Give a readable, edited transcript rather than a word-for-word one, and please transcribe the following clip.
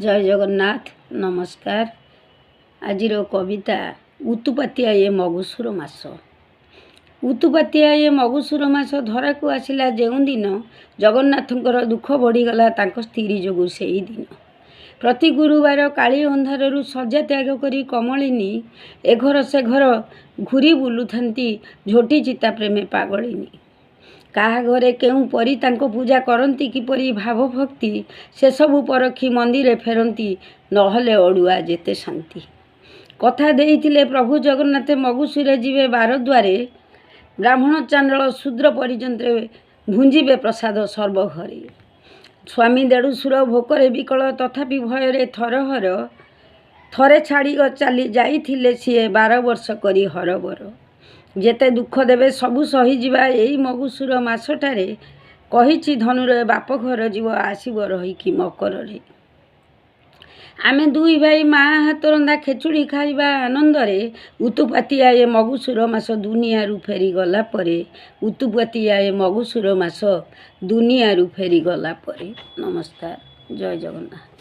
जय जगन्नाथ नमस्कार। आज कविता उतुपातिया ये मगुसुर मास। उतुपातिया ये मगुसुर मास धरा को आसिला ଯେଉଁ दिन जगन्नाथंकर दुख बढ़ीगला तांको स्त्री जोगु सेई दिन। प्रति गुरुवार काली अंधारु सज्जा त्याग करी कमलिनी ए घर से घर घूरी बुलुथांती झोटी चिता प्रेमे पागलिनी। काहा घरे केउं परी तांको पूजा करती किपरि भाव भक्ति से सबु परखी मंदिरे फेरती नहले अड़ुआ जेते शांति। कथा देइथिले प्रभु जगन्नाथ मगुसुरे जीवे बार द्वारे ब्राह्मण चांडल शूद्र परिजन्त्रे भुंजिबे प्रसाद सर्वघरे। स्वामी देढ़ुसुर भोकरे विकल तथापि भୟରେ थरहर थरे छाड़ी चली जाइथिले सिए 12 वर्ष करी हरबर। जेते दुख देवे सबु सही जीवा एई मगुसुर मासटारे कहिछि धनुरे बाप घर जीव आसीब रही कि मकर रे। आमे दुई भाई माँ हाथ रंधा खेचुड़ी खाइबा आनंदरे उतुपातिया ए मगुसुर मास दुनियारू फेरी गला परे। उतुपातिया ए मगुसुर मास दुनियारू फेरी गला परे। नमस्कार। जय जगन्नाथ।